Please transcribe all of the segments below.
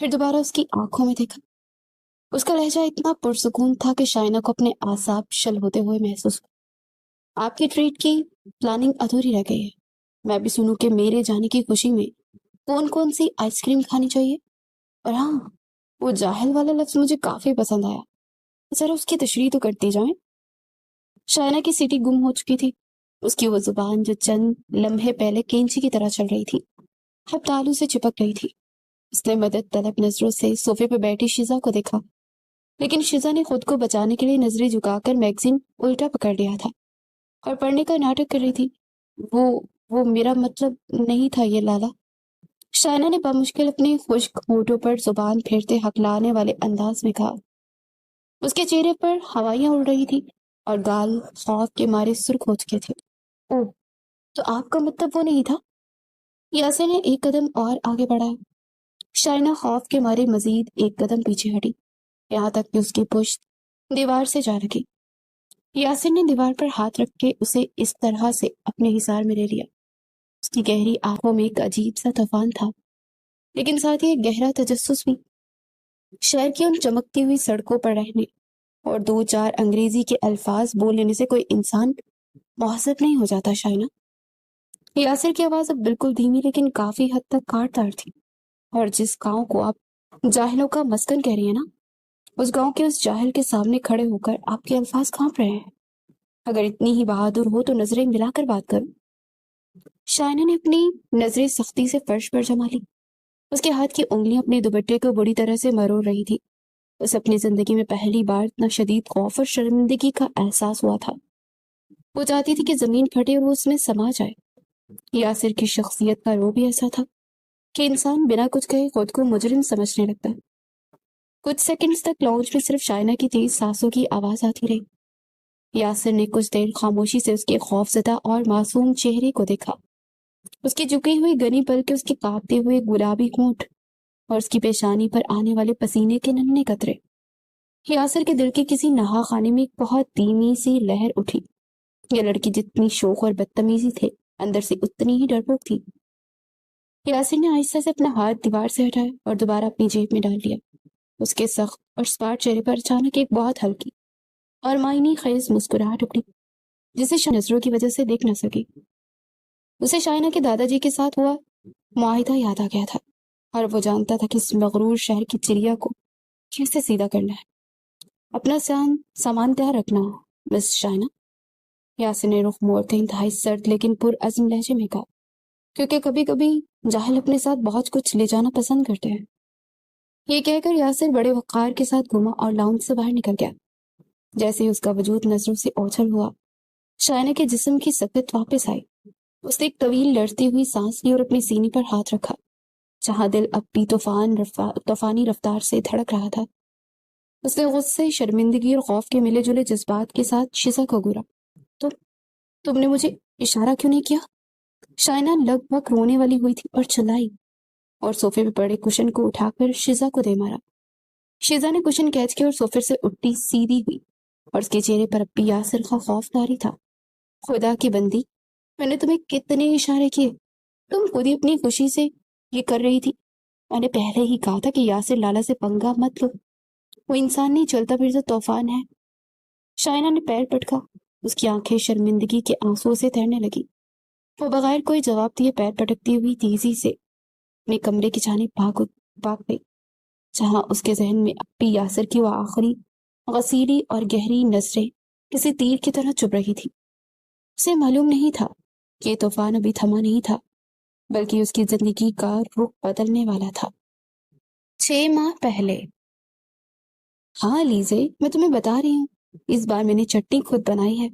پھر دوبارہ اس کی آنکھوں میں دیکھا۔ اس کا لہجہ اتنا پرسکون تھا کہ شائنہ کو اپنے اعصاب شل ہوتے ہوئے محسوس ہوا۔ آپ کی ٹریٹ کی پلاننگ ادھوری رہ گئی ہے۔ میں بھی سنوں کہ میرے جانے کی خوشی میں کون کون سی آئس کریم کھانی چاہیے، اور ہاں، وہ جاہل والا لفظ مجھے کافی پسند آیا، ذرا اس کی تشریح تو کرتی جائیں۔ شائنہ کی سیٹی گم ہو چکی تھی۔ اس کی وہ زبان جو چند لمحے پہلے کینچی کی طرح چل رہی تھی، اب تالو سے چپک رہی تھی۔ اس نے مدد طلب نظروں سے صوفے پہ بیٹھی شیزا کو دیکھا، لیکن شیزا نے خود کو بچانے کے لیے نظریں جھکا کر میگزین الٹا پکڑ لیا تھا اور پڑھنے کا ناٹک کر رہی تھی۔ وہ میرا مطلب نہیں تھا یہ لالا، شائنہ نے بامشکل اپنے خشک ہونٹوں پر زبان پھیرتے ہکلانے والے انداز میں کہا۔ اس کے چہرے پر ہوائیاں اڑ رہی تھی اور گال خوف کے مارے سرخ ہو چکے تھے۔ اوہ، تو آپ کا مطلب وہ نہیں تھا؟ یاسر نے ایک قدم اور آگے بڑھایا۔ شائنہ خوف کے مارے مزید ایک قدم پیچھے ہٹی، یہاں تک کہ اس کی پشت دیوار سے جا لگی۔ یاسر نے دیوار پر ہاتھ رکھ کے اسے اس طرح سے اپنے حصار میں لے لیا۔ اس کی گہری آنکھوں میں ایک عجیب سا طوفان تھا، لیکن ساتھ ہی ایک گہرا تجسس بھی۔ شہر کی ان چمکتی ہوئی سڑکوں پر رہنے اور دو چار انگریزی کے الفاظ بول لینے سے کوئی انسان مہذب نہیں ہو جاتا شائنہ۔ یاسر کی آواز اب بالکل دھیمی لیکن کافی حد تک کاٹدار تھی۔ اور جس گاؤں کو آپ جاہلوں کا مسکن کہہ رہی ہیں نا، اس گاؤں کے اس جاہل کے سامنے کھڑے ہو کر آپ کے الفاظ کانپ رہے ہیں۔ اگر اتنی ہی بہادر ہو تو نظریں ملا کر بات کرو۔ شائنہ نے اپنی نظریں سختی سے فرش پر جما لی۔ اس کے ہاتھ کی انگلیاں اپنے دوپٹے کو بری طرح سے مرور رہی تھی۔ اسے اپنی زندگی میں پہلی بار اتنا شدید خوف اور شرمندگی کا احساس ہوا تھا۔ وہ چاہتی تھی کہ زمین پھٹے اور وہ اس میں سما جائے۔ یاسر کی شخصیت کا رو بھی ایسا تھا کہ انسان بنا کچھ کہے خود کو مجرم سمجھنے لگتا ہے۔ کچھ سیکنڈز تک لاؤنج میں صرف شائنہ کی تیز سانسوں کی آواز آتی رہی۔ یاسر نے کچھ دیر خاموشی سے اس کے خوف زدہ اور معصوم چہرے کو دیکھا، اس کی جھکی ہوئی گنی بلکہ اس کے کانپتے ہوئے گلابی ہونٹ اور اس کی پیشانی پر آنے والے پسینے کے ننھے قطرے۔ یاسر کے دل کے کسی نہا خانے میں ایک بہت دھیمی سی لہر اٹھی۔ یہ لڑکی جتنی شوخ اور بدتمیزی تھے، اندر سے اتنی ہی ڈرپوک تھی۔ یاسر نے آہستہ سے اپنا ہاتھ دیوار سے ہٹایا اور دوبارہ اپنی جیب میں ڈال لیا۔ اس کے سخت اور سپاٹ چہرے پر اچانک ایک بہت ہلکی اور معنی خیز مسکراہٹ ابھری، جسے نظروں کی وجہ سے دیکھ نہ سکی۔ اسے شائنہ کے دادا جی کے ساتھ ہوا معاہدہ یاد آ گیا تھا، اور وہ جانتا تھا کہ اس مغرور شہر کی چڑیا کو کیسے سیدھا کرنا ہے۔ اپنا سامان تیار رکھنا مس شائنہ، یاسر نے رخ موڑ کے انتہائی سرد لیکن پرعزم لہجے میں کہا، کیونکہ کبھی کبھی جاہل اپنے ساتھ بہت کچھ لے جانا پسند کرتے ہیں۔ یہ کہہ کر یاسر بڑے وقار کے ساتھ گھوما اور لاؤنج سے باہر نکل گیا۔ جیسے ہی اس کا وجود نظروں سے اوجھل ہوا، شائنہ کے جسم کی سکت واپس آئی۔ اس نے ایک طویل لڑتی ہوئی سانس لی اور اپنے سینے پر ہاتھ رکھا، جہاں دل اب بھی طوفانی رفتار سے دھڑک رہا تھا۔ اس نے غصے، شرمندگی اور خوف کے ملے جلے جذبات کے ساتھ شیزا کو گھورا۔ تم نے مجھے اشارہ کیوں نہیں کیا؟ شائنہ لگ بھگ رونے والی ہوئی تھی اور چلائی، اور صوفے پہ پڑے کشن کو اٹھا کر شیزا کو دے مارا۔ شیزا نے کشن کیچ کیا اور صوفے سے اٹھتی سیدھی ہوئی، اور اس کے چہرے پر اب بھی یاسر کا خوف طاری تھا۔ خدا کی بندی، میں نے تمہیں کتنے اشارے کیے، تم خود ہی اپنی خوشی سے یہ کر رہی تھی۔ میں نے پہلے ہی کہا تھا کہ یاسر لالا سے پنگا مت لو، وہ انسان نہیں چلتا پھرتا طوفان ہے۔ شائنہ نے پیر پٹکا، اس کی آنکھیں شرمندگی کے آنسوؤں سے تیرنے لگی۔ وہ بغیر کوئی جواب دیے پیر پٹکتی ہوئی تیزی سے اپنے کمرے کی جانب بھاگ گئی، جہاں اس کے ذہن میں اب بھی یاسر کی وہ آخری غسیلی اور گہری نظریں کسی تیر کی طرح چبھ رہی تھی۔ اسے معلوم نہیں تھا کہ یہ طوفان ابھی تھما نہیں تھا، بلکہ اس کی زندگی کا رخ بدلنے والا تھا۔ 6 ماہ پہلے۔ ہاں لیزے، میں تمہیں بتا رہی ہوں، اس بار میں نے چٹنی خود بنائی ہے،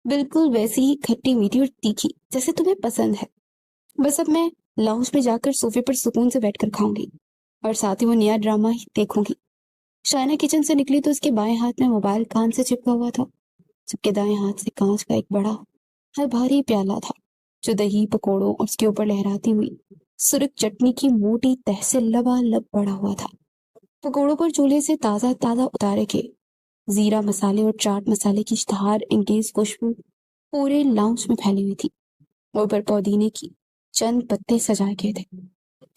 بالکل ویسی ہی کھٹی میٹھی اور تیکھی جیسے تمہیں پسند ہے۔ بس اب میں لاؤنج میں جا کر صوفے پر سکون سے بیٹھ کر کھاؤں گی، اور ساتھ ہی وہ نیا ڈرامہ ہی دیکھوں گی۔ شائنہ کچن سے نکلی تو اس کے بائیں ہاتھ میں موبائل کان سے چپکا ہوا تھا، جبکہ دائیں ہاتھ سے کانچ کا ایک بڑا اور بھاری پیالہ تھا، جو دہی، پکوڑوں اور اس کے اوپر لہراتی ہوئی سرخ چٹنی کی موٹی تہ سے لبالب بڑا ہوا تھا۔ پکوڑوں پر چولہے سے تازہ تازہ اتارے کے زیرہ مسالے اور چاٹ مسالے کی اشتہار انگیز خوشبو پورے لاؤنج میں پھیلی ہوئی تھی۔ اوپر پودینے کی چند پتے سجائے گئے تھے۔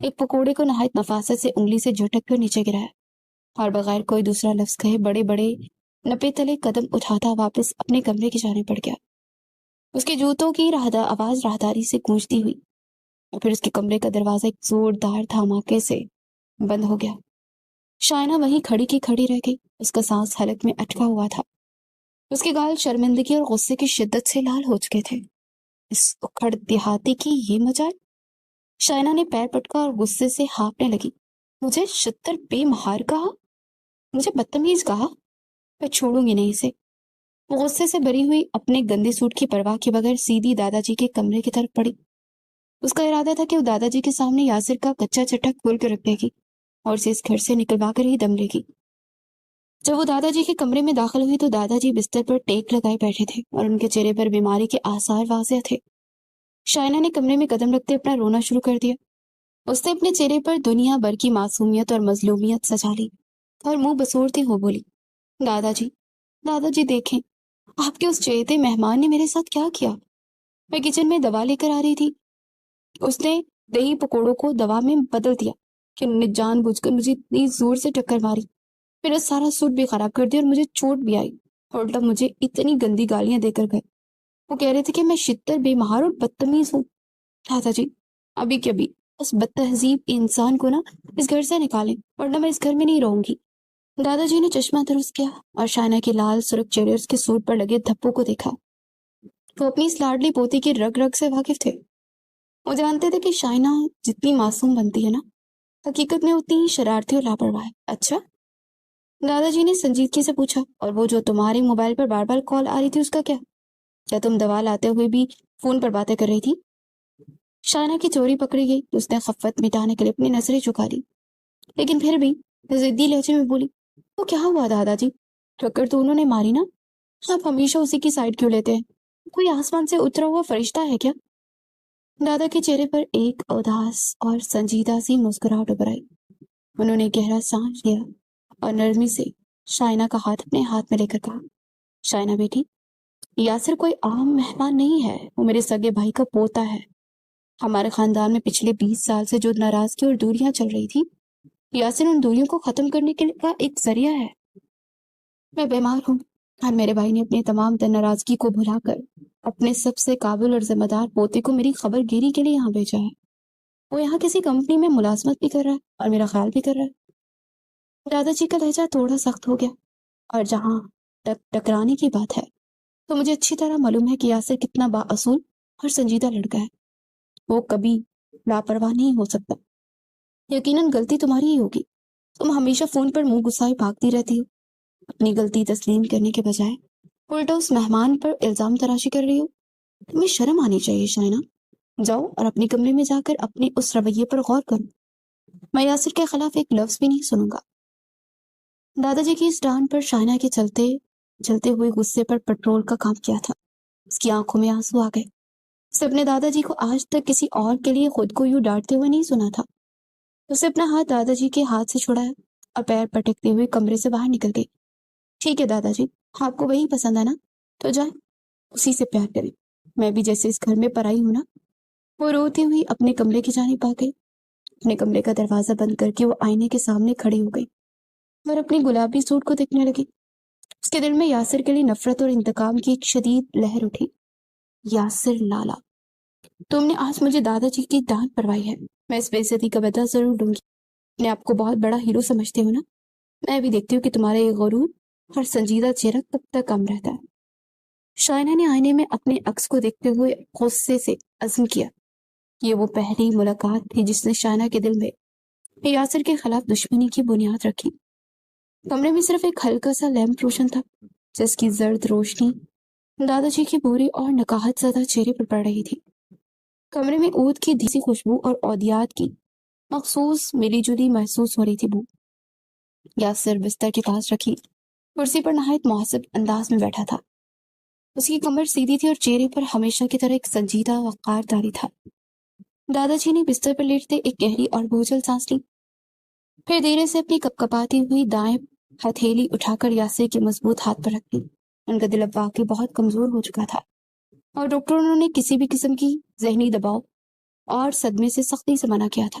ایک پکوڑے کو نہایت نفاست سے انگلی سے جھٹک کر نیچے گرایا اور بغیر کوئی دوسرا لفظ کہے بڑے بڑے نپے تلے قدم اٹھاتا واپس اپنے کمرے کی جانب بڑھ گیا۔ اس کے جوتوں کی آواز راہداری سے گونجتی ہوئی اور پھر اس کے کمرے کا دروازہ ایک زوردار دھماکے سے بند ہو گیا۔ شائنہ وہیں کھڑی کی کھڑی رہ گئی۔ اس کا سانس حلق میں اٹکا ہوا تھا۔ اس کے گال شرمندگی اور غصے کی شدت سے لال ہو چکے تھے۔ اس اکھڑ دیہاتی کی یہ مجال! شائنہ نے پیر پٹکا اور غصے سے ہانپنے لگی۔ مجھے شتر بے مہار کہا، مجھے بدتمیز کہا، میں چھوڑوں گی نہیں اسے۔ وہ غصے سے بھری ہوئی اپنے گندے سوٹ کی پرواہ کے بغیر سیدھی دادا جی کے کمرے کی طرف پڑی۔ اس کا ارادہ تھا کہ وہ دادا جی کے سامنے یاسر کا کچا چٹا کھول کر رکھ دے گی اور اسے اس گھر سے نکلوا کر ہی دم لے گی۔ جب وہ دادا جی کے کمرے میں داخل ہوئی تو دادا جی بستر پر ٹیک لگائے بیٹھے تھے اور ان کے چہرے پر بیماری کے آثار واضح تھے۔ شائنہ نے کمرے میں قدم رکھتے اپنا رونا شروع کر دیا۔ اس نے اپنے چہرے پر دنیا بھر کی معصومیت اور مظلومیت سجا لی اور منہ بسورتی ہو بولی، دادا جی دیکھیں، آپ کے اس چہیتے مہمان نے میرے ساتھ کیا کیا۔ میں کچن میں دوا لے کر آ رہی تھی، اس نے دہی پکوڑوں کو دوا میں بدل دیا کہ انہوں نے جان بوجھ کر مجھے اتنی زور سے ٹکر ماری، میرا سارا سوٹ بھی خراب کر دیا اور مجھے چوٹ بھی آئی اور الٹا مجھے اتنی گندی گالیاں دے کر گئے۔ وہ کہہ رہے تھے کہ میں شتر بے مہار اور بدتمیز ہوں۔ دادا جی، ابھی کے ابھی اس بد تہذیب انسان کو اس گھر سے نکالیں ورنہ میں اس گھر میں نہیں رہوں گی۔ دادا جی نے چشمہ درست کیا اور شائنہ کے لال سرخ چہرے اس کے سوٹ پر لگے دھبوں کو دیکھا۔ وہ اپنی اس لاڈلی پوتی کی رگ رگ سے واقف تھے۔ وہ جانتے تھے کہ شائنہ جتنی معصوم بنتی ہے حقیقت میں اتنی ہی شرارتی اور لاپرواہ ہے۔ اچھا، دادا جی نے سنجیدگی سے پوچھا، اور وہ جو تمہارے موبائل پر بار بار کال آ رہی تھی اس کا کیا تم دوا لاتے ہوئے بھی فون پر باتیں کر رہی تھی؟ شائنہ کی چوری پکڑی گئی تو اس نے خفت مٹانے کے لیے اپنی نظریں جھکا دی، لیکن پھر بھی ضدی لہجے میں بولی، تو کیا ہوا دادا جی؟ ٹکر تو انہوں نے ماری نا، آپ ہمیشہ اسی کی سائڈ کیوں لیتے ہیں؟ کوئی آسمان سے اترا ہوا فرشتہ ہے کیا؟ دادا کے چہرے پر ایک اداس اور سنجیدہ سی مسکراہٹ ابھر آئی۔ انہوں نے گہرا سانس لیا اور نرمی سے شائنہ کا ہاتھ اپنے ہاتھ میں لے کر کہا، شائنہ بیٹی، یاسر کوئی عام مہمان نہیں ہے، وہ میرے سگے بھائی کا پوتا ہے۔ ہمارے خاندان میں پچھلے 20 سال سے جو ناراضگی اور دوریاں چل رہی تھی، یاسر ان دوریوں کو ختم کرنے کا ایک ذریعہ ہے۔ میں بیمار ہوں اور میرے بھائی نے اپنی تمام تر ناراضگی کو بھلا کر اپنے سب سے قابل اور ذمہ دار پوتے کو میری خبر گیری کے لیے یہاں بھیجا ہے۔ وہ یہاں کسی کمپنی میں ملازمت بھی کر رہا ہے اور میرا خیال بھی کر رہا ہے۔ دادا جی کا لہجہ تھوڑا سخت ہو گیا، اور جہاں ٹکرانے کی بات ہے تو مجھے اچھی طرح معلوم ہے کہ یاسر کتنا با اصول اور سنجیدہ لڑکا ہے۔ وہ کبھی لاپرواہ نہیں ہو سکتا۔ یقیناً غلطی تمہاری ہی ہوگی، تم ہمیشہ فون پر منہ گسائے بھاگتی رہتی ہو، اپنی غلطی تسلیم کرنے کے بجائے الٹا اس مہمان پر الزام تراشی کر رہی ہو۔ تمہیں شرم آنی چاہیے شائنہ۔ جاؤ اور اپنے کمرے میں جا کر اپنے اس رویے پر غور کرو۔ میں یاسر کے خلاف ایک لفظ بھی نہیں سنوں گا۔ دادا جی کی اس ڈانٹ پر شائنہ کے چلتے ہوئے غصے پر پٹرول کا کام کیا تھا۔ اس کی آنکھوں میں آنسو آ گئے۔ اس نے اپنے دادا جی کو آج تک کسی اور کے لیے خود کو یوں ڈانٹتے ہوئے نہیں سنا تھا۔ اسے اپنا ہاتھ دادا جی کے ہاتھ سے چھڑایا اور پیر پٹکتے ہوئے کمرے سے باہر نکل گئی۔ ٹھیک ہے دادا جی، آپ کو وہی پسند ہے نا، تو جائیں اسی سے پیار کریں، میں بھی جیسے اس گھر میں پرائی ہوں نا۔ وہ روتی ہوئی اپنے کمرے کی جانب آ گئی۔ اپنے کمرے کا دروازہ بند کر کے وہ آئینے کے سامنے کھڑی ہو گئی اور اپنی گلابی سوٹ کو دیکھنے لگی۔ اس کے دل میں یاسر کے لیے نفرت اور انتقام کی ایک شدید لہر اٹھی۔ یاسر لالا، تم نے آج مجھے دادا جی کی ڈانٹ پروائی ہے، میں اس بے عزتی کا بدلہ ضرور دوں گی۔ اپنے آپ کو بہت بڑا ہیرو سمجھتے ہو نا، میں بھی دیکھتی ہوں کہ تمہارا یہ غرور اور سنجیدہ چہرہ کب تک کم رہتا ہے۔ شائنہ نے آئینے میں اپنے عکس کو دیکھتے ہوئے غصے سے عزم کیا۔ یہ وہ پہلی ملاقات تھی جس نے شائنہ کے دل میں یاسر کے خلاف دشمنی کی بنیاد رکھی۔ کمرے میں صرف ایک ہلکا سا لیمپ روشن تھا جس کی زرد روشنی دادا جی کی بوری اور نکاہت زدہ چہرے پر پڑ رہی تھی۔ کمرے میں عود کی دیسی خوشبو اور اودیات کی مخصوص ملی جلی محسوس ہو رہی تھی بو۔ یاسر بستر کے پاس رکھی کرسی پر نہایت مہذب انداز میں بیٹھا تھا۔ اس کی کمر سیدھی تھی اور چہرے پر ہمیشہ کی طرح ایک سنجیدہ وقار طاری تھا۔ دادا جی نے بستر پر لیٹتے ایک گہری اور بوجھل سانس لی، پھر دھیرے سے اپنی کپکپاتی ہوئی دائیں ہتھیلی اٹھا کر یاسر کے مضبوط ہاتھ پر رکھ دی۔ ان کا دل اب واقعی بہت کمزور ہو چکا تھا اور ڈاکٹروں نے کسی بھی قسم کی ذہنی دباؤ اور صدمے سے سختی سے منع کیا تھا،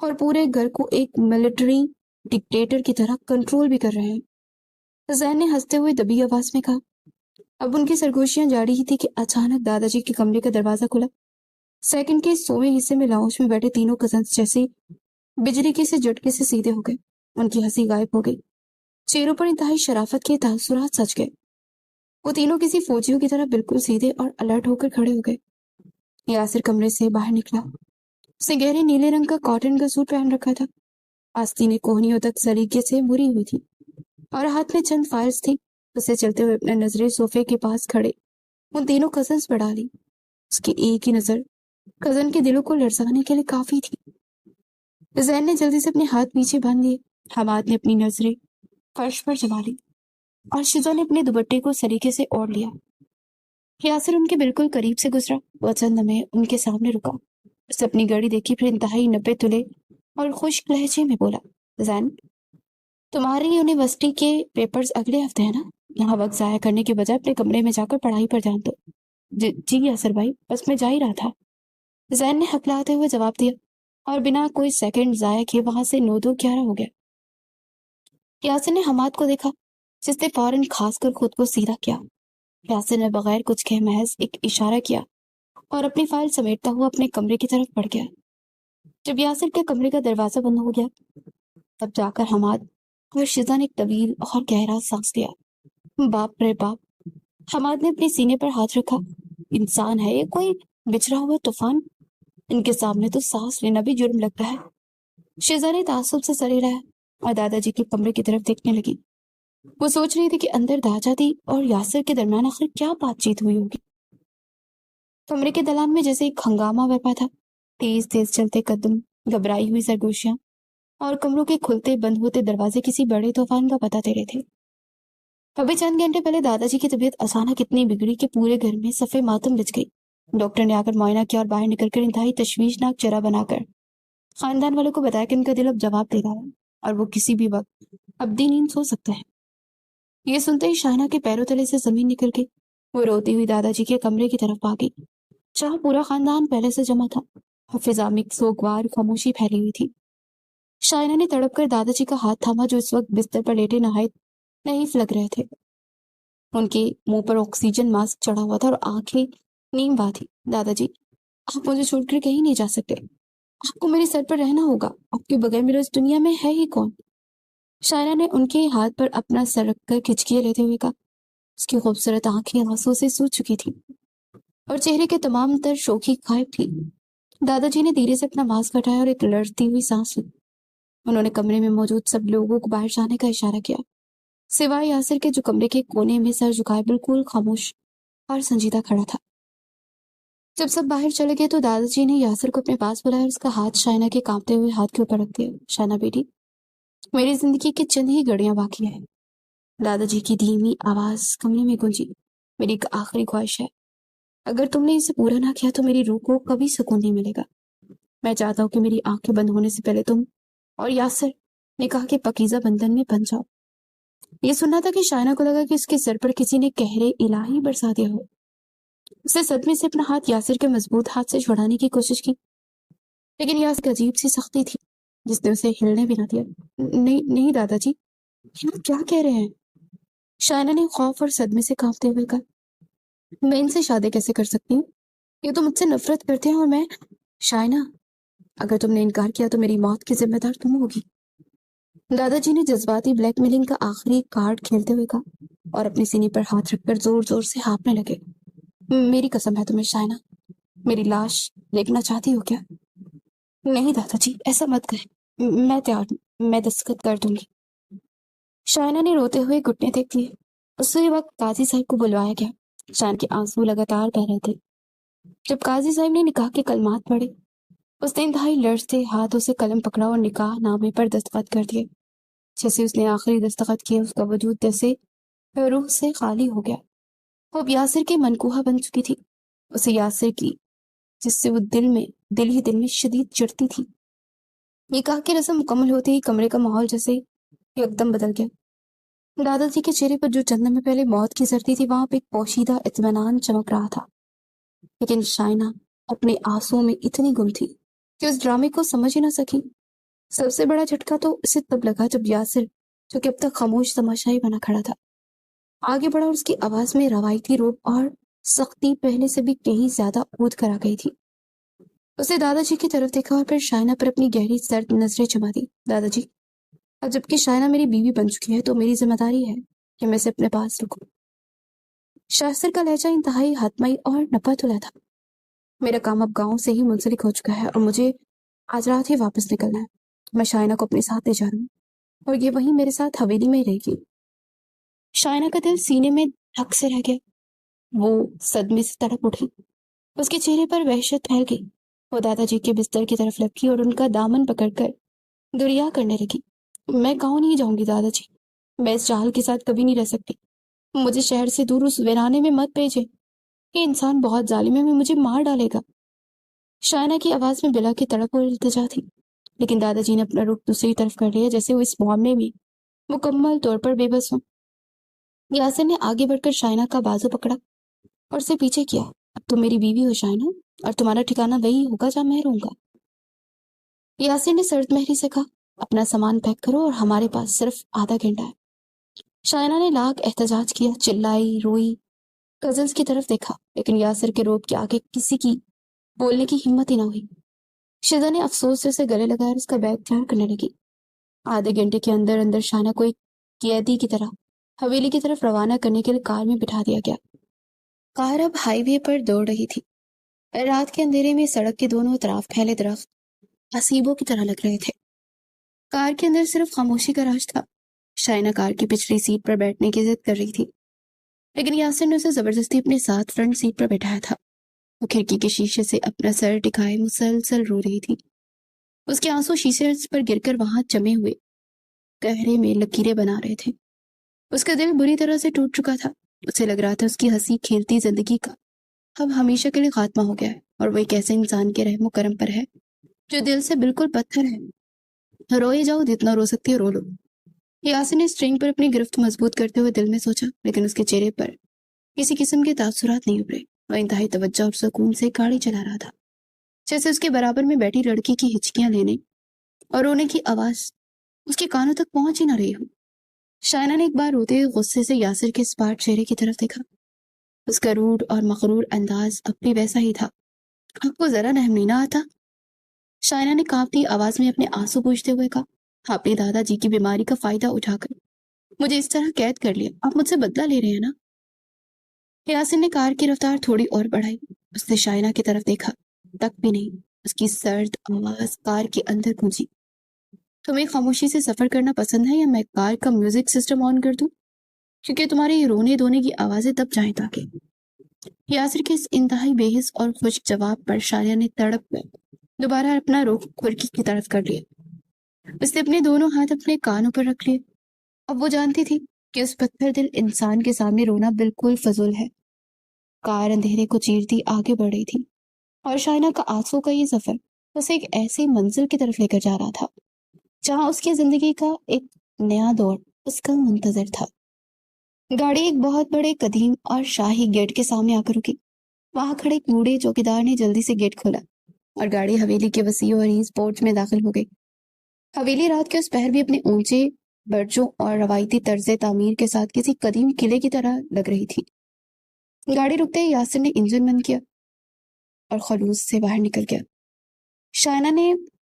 اور پورے گھر کو ایک ملٹری ڈکٹیٹر کی طرح کنٹرول بھی کر رہے ہیں۔ زین نے ہنستے ہوئے دبی آواز میں کہا۔ اب ان کی سرگوشیاں جاری ہی تھی کہ اچانک دادا جی کے کمرے کا دروازہ کھلا۔ سیکنڈ کے 100ویں حصے میں لاؤنج میں بیٹھے تینوں کزنس جیسے بجلی کے سے جھٹکے سے سیدھے ہو گئے۔ ان کی ہنسی غائب ہو گئی، چہروں پر انتہائی شرافت کے تاثرات سج گئے۔ وہ تینوں کسی فوجیوں کی طرح بالکل سیدھے اور الرٹ ہو کر کھڑے ہو گئے۔ یاسر کمرے سے باہر نکلا۔ اس نے گہرے نیلے رنگ کا کاٹن کا سوٹ پہن رکھا تھا، آستینیں کوہنیوں تک سلیقے سے مری ہوئی تھی اور ہاتھ میں چند فائلز تھی۔ اسے چلتے ہوئے اپنے نظریں صوفے کے پاس کھڑے ان تینوں کزنس پر ڈالی۔ اس کی ایک ہی نظر کزن کے دلوں کو لرزانے کے لیے کافی تھی۔ زین نے جلدی سے اپنے ہاتھ پیچھے باندھ لیے، حماد نے اپنی نظریں فرش پر جما لی اور شزا نے اپنے دوپٹے کو سلیقے سے اوڑھ لیا۔ یاسر ان کے بالکل قریب سے گزرا، وہ چند لمحے ان کے سامنے رکا، اسے اپنی گھڑی دیکھی، پھر انتہائی 90 تلے اور خشک لہجے میں بولا، زین تمہاری یونیورسٹی کے پیپرز اگلے ہفتے ہیں نا؟ یہاں وقت ضائع کرنے کے بجائے اپنے کمرے میں جا کر پڑھائی پر دھیان دو۔ جی یاسر بھائی، بس میں جا ہی رہا تھا، زین نے ہکلاتے ہوئے جواب دیا اور بنا کوئی سیکنڈ ضائع کیے وہاں سے 9-2-11 ہو گیا۔ یاسر نے حماد کو دیکھا جس نے فوراً کھاس کر خود کو سیدھا کیا۔ یاسر نے بغیر کچھ کہے محض ایک اشارہ کیا اور اپنی فائل سمیٹتا ہوا اپنے کمرے کی طرف بڑھ گیا۔ جب یاسر کے کمرے کا دروازہ بند ہو گیا تب جا کر حماد اور شزا نے ایک طویل اور گہرا سانس لیا۔ باپ رے باپ، حماد نے اپنے سینے پر ہاتھ رکھا۔ انسان ہے یہ کوئی بچھڑا ہوا طوفان؟ ان کے سامنے تو سانس لینا بھی جرم لگتا ہے۔ شزا نے تعصب سے سر ہلایا اور دادا جی کے کمرے کی طرف دیکھنے لگی۔ وہ سوچ رہی تھی کہ اندر دادا جی اور یاسر کے درمیان آخر کیا بات چیت ہوئی ہوگی۔ کمرے کے دلان میں جیسے ایک ہنگامہ برپا تھا، تیز تیز چلتے قدم، گھبرائی ہوئی سرگوشیاں اور کمروں کے کھلتے بند ہوتے دروازے کسی بڑے طوفان کا پتہ دے رہے تھے۔ ابھی چند گھنٹے پہلے دادا جی کی طبیعت اچانک اتنی بگڑی کہ پورے گھر میں صفے ماتم بچ گئی۔ ڈاکٹر نے آ کر معائنہ کیا اور باہر نکل کر انتہائی تشویشناک چرہ بنا کر خاندان والوں کو بتایا کہ ان کا دل اب جواب دے رہا ہے اور وہ کسی بھی وقت ابدی نیند سو سکتا ہے۔ یہ سنتے ہی شائنہ کے پیروں تلے سے زمین نکل گئی۔ وہ روتی ہوئی دادا جی کے کمرے کی طرف بھاگی جہاں پورا خاندان پہلے سے جمع تھا اور فضا میں سوگوار خاموشی پھیلی ہوئی تھی۔ شائنہ نے تڑپ کر دادا جی کا ہاتھ تھاما جو اس وقت بستر پر لیٹے نہایت نحیف لگ رہے تھے۔ ان کے منہ پر آکسیجن ماسک چڑھا ہوا تھا اور آنکھیں نیم وا تھی۔ دادا جی، آپ مجھے چھوڑ کر کہیں نہیں جا سکتے، آپ کو میرے سر پر رہنا ہوگا، آپ کے بغیر میرا اس دنیا میں ہے ہی کون؟ شائنہ نے ان کے ہاتھ پر اپنا سر رکھ کر کھچکیاں لیتے ہوئے کہا۔ اس کی خوبصورت آنکھیں آنسوں سے سوکھ چکی تھی اور چہرے کے تمام تر شوخی غائب تھی۔ دادا جی نے دھیرے سے اپنا ماسک ہٹایا اور ایک لرزتی ہوئی سانس لی۔ انہوں نے کمرے میں موجود سب لوگوں کو باہر جانے کا اشارہ کیا، سوائے یاسر کے جو کمرے کے کونے میں سر جھکائے بالکل خاموش اور سنجیدہ کھڑا تھا۔ جب سب باہر چلے گئے تو دادا جی نے یاسر کو اپنے پاس بلایا اور اس کا ہاتھ شائنہ کے کانپتے ہوئے ہاتھ کے اوپر رکھ دیا۔ شائنہ بیٹی، میری زندگی کی چند ہی گھڑیاں باقی ہیں۔ دادا جی کی دھیمی آواز کمرے میں گونجی۔ میری ایک آخری خواہش ہے، اگر تم نے اسے پورا نہ کیا تو میری روح کو کبھی سکون نہیں ملے گا۔ میں چاہتا ہوں کہ میری آنکھیں بند ہونے سے پہلے تم اور یاسر نکاح کے پاکیزہ بندھن میں بندھ جاؤ۔ یہ سننا تھا کہ شائنہ کو لگا کہ اس کے سر پر کسی نے قہر الہی برسا دیا ہو۔ اس نے صدمے سے اپنا ہاتھ یاسر کے مضبوط ہاتھ سے چھڑانے کی کوشش کی، لیکن یاسر کی عجیب سی سختی تھی جس نے اسے ہلنے بھی نہ دیا۔ نہیں دادا جی، یہ آپ کیا کہہ رہے ہیں؟ شائنہ نے خوف اور صدمے سے کانپتے ہوئے کہا، میں ان سے شادی کیسے کر سکتی ہوں؟ یہ تو مجھ سے نفرت کرتے ہیں اور میں… شائنہ، اگر تم نے انکار کیا تو میری موت کی ذمہ دار تم ہوگی۔ دادا جی نے جذباتی بلیک میلنگ کا آخری کارڈ کھیلتے ہوئے کہا اور اپنے سینے پر ہاتھ رکھ کر زور زور سے ہانپنے لگے۔ میری قسم ہے تمہیں شائنہ، میری لاش دیکھنا چاہتی ہو کیا؟ نہیں دادا جی، ایسا مت کہیں، میں تیار ہوں، میں دستخط کر دوں گی۔ شائنہ نے روتے ہوئے گھٹنے ٹیک لیے۔ اسی وقت قاضی صاحب کو بلوایا گیا۔ شائنہ کے آنسو لگاتار بہ رہے تھے۔ جب قاضی صاحب نے نکاح کے کلمات پڑھے، اس نے انتہائی لرزتے ہاتھوں سے قلم پکڑا اور نکاح نامے پر دستخط کر دیے۔ جیسے اس نے آخری دستخط کیا، اس کا وجود جیسے روح سے خالی ہو گیا۔ وہ اب یاسر کی منقوہ بن چکی تھی، اسے یاسر کی جس سے وہ دل میں شدید چڑھتی تھی۔ نکاح کی رسم مکمل ہوتے ہی کمرے کا ماحول جیسے یکدم بدل گیا۔ دادا جی کے چہرے پر جو چند لمحے پہلے موت کی زردی تھی، وہاں پہ ایک پوشیدہ اطمینان چمک رہا تھا۔ لیکن شائنہ اپنے آنسوؤں میں اتنی گم تھی کہ اس ڈرامے کو سمجھ ہی نہ سکی۔ سب سے بڑا جھٹکا تو اسے تب لگا جب یاسر، جو کہ اب تک خاموش تماشائی بنا کھڑا تھا، آگے بڑھا اور اس کی آواز میں روایتی روب اور سختی پہلے سے بھی کہیں زیادہ اونچ کر آ گئی تھی۔ اسے دادا جی کی طرف دیکھا اور پھر شائنہ پر اپنی گہری سرد نظریں جما دی۔ دادا جی، اب جبکہ شائنہ میری بیوی بن چکی ہے تو میری ذمہ داری ہے کہ میں اسے اپنے پاس رکھوں۔ شاستر کا لہجہ انتہائی حتمی اور نپا تلا تھا۔ میرا کام اب گاؤں سے ہی منسلک ہو چکا ہے اور مجھے آج رات ہی واپس نکلنا ہے۔ میں شائنہ کو اپنے ساتھ لے جا رہا ہوں اور یہ وہیں میرے ساتھ حویلی میں رہے گی۔ شائنہ کا دل سینے میں دھک سے رہ گیا۔ وہ صدمے سے تڑپ اٹھی۔ اس کے چہرے پر وحشت پھیل گئی۔ وہ دادا جی کے بستر کی طرف لپکی اور ان کا دامن پکڑ کر دریا کرنے لگی۔ میں گاؤں نہیں جاؤں گی دادا جی، میں اس چاہل کے ساتھ کبھی نہیں رہ سکتی۔ مجھے شہر سے دور اس ویرانے میں مت بھیجے، یہ انسان بہت ظالم ہے، مجھے مار ڈالے گا۔ شائنہ کی آواز میں بلا کی تڑپ اور التجا تھی، لیکن دادا جی نے اپنا رخ دوسری طرف کر لیا، جیسے وہ اس معاملے میں مکمل طور پر بے بس ہوں۔ یاسر نے آگے بڑھ کر شائنہ کا بازو پکڑا اور اسے پیچھے کیا۔ اب تم میری بیوی ہو شائنہ، اور تمہارا ٹھکانہ وہی ہوگا جہاں میں رہوں گا۔ یاسر نے سرد مہری سے کہا، اپنا سامان پیک کرو اور ہمارے پاس صرف آدھا گھنٹہ ہے۔ شائنہ نے لاکھ احتجاج کیا، چلائی، روئی، کزنس کی طرف دیکھا، لیکن یاسر کے روب کے آگے کسی کی بولنے کی ہمت ہی نہ ہوئی۔ شزا نے افسوس سے اسے گلے لگایا اور اس کا بیگ تیار کرنے لگی۔ آدھے گھنٹے کے اندر اندر شائنہ کو ایک قیدی کی طرح حویلی کی طرف روانہ کرنے کے لیے کار میں بٹھا دیا گیا۔ کار اب ہائی وے پر دوڑ رہی تھی۔ رات کے اندھیرے میں سڑک کے دونوں طرف پھیلے درخت حسیبوں کی طرح لگ رہے تھے۔ کار کے اندر صرف خاموشی کا راج تھا۔ شائنہ کار کی پچھلی سیٹ پر بیٹھنے کی ضد کر رہی تھی، لیکن یاسر نے اسے زبردستی اپنے ساتھ فرنٹ سیٹ پر بیٹھایا تھا۔ وہ کھڑکی کے شیشے سے اپنا سر ٹکائے مسلسل رو رہی تھی۔ اس کے آنسو شیشے پر گر کر وہاں جمے ہوئے گہرے میں لکیریں بنا رہے تھے۔ اس کا دل بری طرح سے ٹوٹ چکا تھا۔ اسے لگ رہا تھا اس کی ہنسی کھیلتی زندگی کا اب ہمیشہ کے لیے خاتمہ ہو گیا ہے، اور وہ ایک ایسے انسان کے رحم و کرم پر ہے جو دل سے بالکل پتھر ہے۔ روئے جاؤ، جتنا رو سکتی ہے رو لو۔ یاسر نے اسٹرنگ پر اپنی گرفت مضبوط کرتے ہوئے دل میں سوچا، لیکن اس کے چہرے پر کسی قسم کے تاثرات نہیں ابھرے۔ وہ انتہائی توجہ اور سکون سے گاڑی چلا رہا تھا، جیسے اس کے برابر میں بیٹھی لڑکی کی ہچکیاں لینے اور رونے کی آواز اس کے کانوں تک پہنچ ہی نہ رہی ہو۔ شائنہ نے ایک بار روتے ہوئے غصے سے یاسر کے اسپاٹ چہرے کی طرف دیکھا۔ اس کا روڈ اور مغرور انداز اب بھی ویسا ہی تھا۔ آپ کو ذرا رحم نہیں نہ آتا؟ شائنہ نے کانپتی آواز میں اپنے آنسو پوچھتے ہوئے کہا، آپ نے دادا جی کی بیماری کا فائدہ اٹھا کر مجھے اس طرح قید کر لیا، آپ مجھ سے بدلہ لے رہے ہیں نا؟ یاسر نے کار کی رفتار تھوڑی اور بڑھائی۔ اس نے شائنہ کی طرف دیکھا تک بھی نہیں۔ اس کی سرد آواز کار کے اندر گونجی، تمہیں خاموشی سے سفر کرنا پسند ہے یا میں کار کا میوزک سسٹم آن کر دوں؟ کیونکہ تمہارے یہ رونے دھونے کی آوازیں دب جائیں تاکہ۔ یاسر کے اس انتہائی بے حس اور خشک جواب پر شائنہ نے تڑپ کر دوبارہ اپنا رخ کھڑکی کی طرف کر لیا۔ اس نے اپنے دونوں ہاتھ اپنے کانوں پر رکھ لیے۔ اب وہ جانتی تھی کہ اس پتھر دل انسان کے سامنے رونا بالکل فضول ہے۔ کار اندھیرے کو چیرتی آگے بڑھ رہی تھی، اور شائنہ کا آنسو کا یہ سفر اسے ایک ایسی منزل کی طرف لے کر جا رہا تھا جہاں اس کی زندگی کا ایک نیا دور اس کا منتظر تھا۔ گاڑی ایک بہت بڑے قدیم اور شاہی گیٹ کے سامنے آ کر رکی۔ وہاں کھڑے ایک بوڑھے چوکیدار نے جلدی سے گیٹ کھولا اور گاڑی حویلی کے وسیع و عریض پورچ میں داخل ہو گئی۔ حویلی رات کے اس پہر بھی اپنے اونچے برجوں اور روایتی طرز تعمیر کے ساتھ کسی قدیم قلعے کی طرح لگ رہی تھی۔ گاڑی رکتے ہی یاسر نے انجن بند کیا اور خلوص سے باہر نکل گیا۔ شائنہ نے